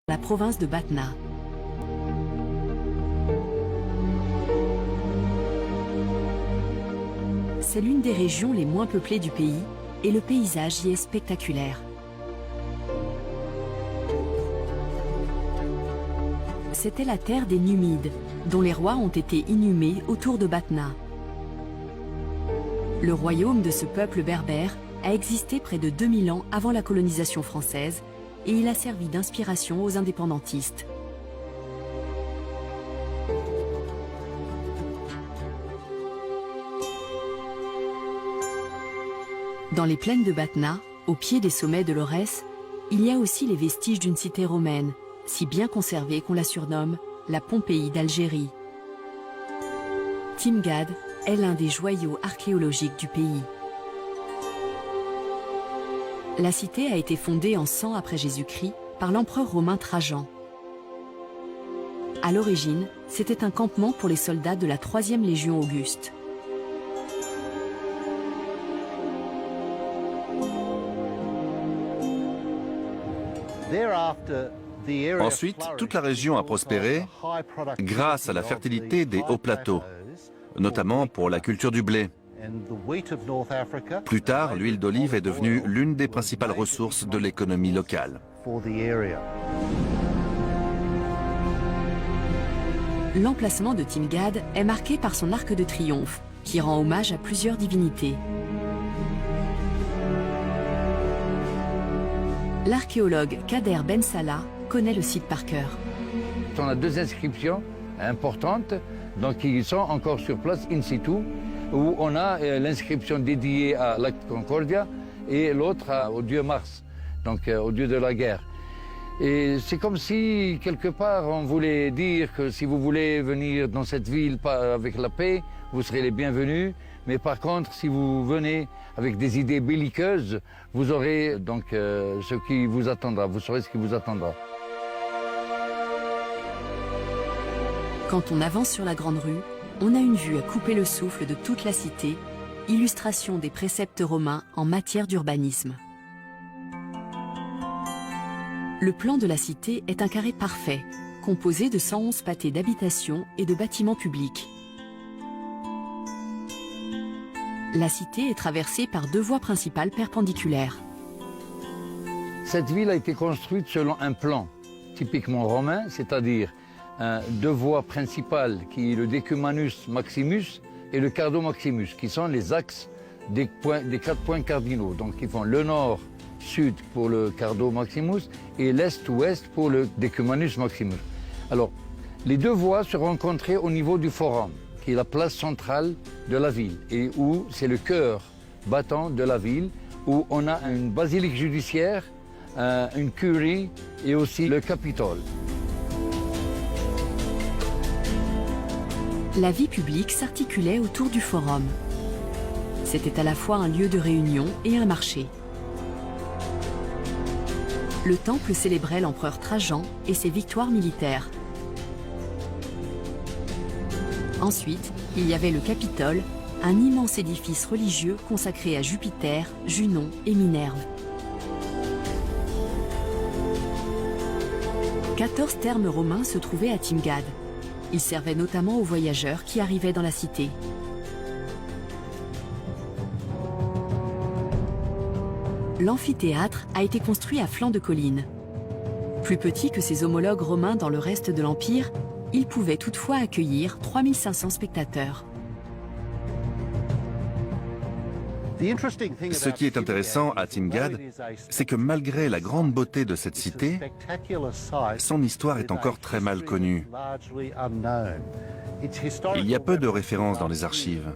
la province de Batna. C'est l'une des régions les moins peuplées du pays et le paysage y est spectaculaire. C'était la terre des Numides, dont les rois ont été inhumés autour de Batna. Le royaume de ce peuple berbère a existé près de 2000 ans avant la colonisation française et il a servi d'inspiration aux indépendantistes. Dans les plaines de Batna, au pied des sommets de l'Aurès, il y a aussi les vestiges d'une cité romaine, si bien conservée qu'on la surnomme la Pompéi d'Algérie. Timgad est l'un des joyaux archéologiques du pays. La cité a été fondée en 100 après Jésus-Christ par l'empereur romain Trajan. À l'origine, c'était un campement pour les soldats de la 3e Légion Auguste. Ensuite, toute la région a prospéré grâce à la fertilité des hauts plateaux, notamment pour la culture du blé. Plus tard, l'huile d'olive est devenue l'une des principales ressources de l'économie locale. L'emplacement de Timgad est marqué par son arc de triomphe, qui rend hommage à plusieurs divinités. L'archéologue Kader Ben Salah connaît le site par cœur. On a 2 inscriptions importantes, donc qui sont encore sur place in situ, où on a l'inscription dédiée à l'acte Concordia et l'autre au dieu Mars, donc au dieu de la guerre. Et c'est comme si, quelque part, on voulait dire que si vous voulez venir dans cette ville avec la paix, vous serez les bienvenus. Mais par contre, si vous venez avec des idées belliqueuses, vous aurez donc ce qui vous attendra, vous saurez ce qui vous attendra. Quand on avance sur la grande rue, on a une vue à couper le souffle de toute la cité, illustration des préceptes romains en matière d'urbanisme. Le plan de la cité est un carré parfait, composé de 111 pâtés d'habitations et de bâtiments publics. La cité est traversée par 2 voies principales perpendiculaires. Cette ville a été construite selon un plan typiquement romain, c'est-à-dire 2 voies principales qui est le Decumanus Maximus et le Cardo Maximus, qui sont les axes des 4 points cardinaux. Donc ils font le nord-sud pour le Cardo Maximus et l'est-ouest pour le Decumanus Maximus. Alors, les 2 voies se rencontraient au niveau du Forum, qui est la place centrale de la ville et où c'est le cœur battant de la ville, où on a une basilique judiciaire, une curie et aussi le Capitole. La vie publique s'articulait autour du forum. C'était à la fois un lieu de réunion et un marché. Le temple célébrait l'empereur Trajan et ses victoires militaires. Ensuite, il y avait le Capitole, un immense édifice religieux consacré à Jupiter, Junon et Minerve. 14 thermes romains se trouvaient à Timgad. Ils servaient notamment aux voyageurs qui arrivaient dans la cité. L'amphithéâtre a été construit à flanc de colline. Plus petit que ses homologues romains dans le reste de l'Empire, il pouvait toutefois accueillir 3500 spectateurs. Ce qui est intéressant à Timgad, c'est que malgré la grande beauté de cette cité, son histoire est encore très mal connue. Il y a peu de références dans les archives.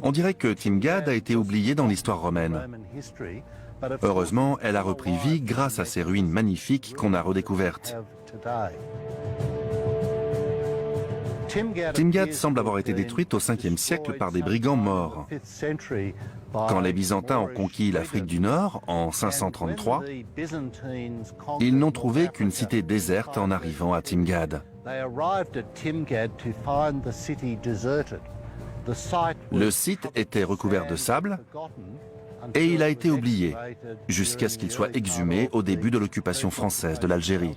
On dirait que Timgad a été oubliée dans l'histoire romaine. Heureusement, elle a repris vie grâce à ces ruines magnifiques qu'on a redécouvertes. Timgad semble avoir été détruite au 5e siècle par des brigands morts. Quand les Byzantins ont conquis l'Afrique du Nord en 533, ils n'ont trouvé qu'une cité déserte en arrivant à Timgad. Le site était recouvert de sable et il a été oublié, jusqu'à ce qu'il soit exhumé au début de l'occupation française de l'Algérie.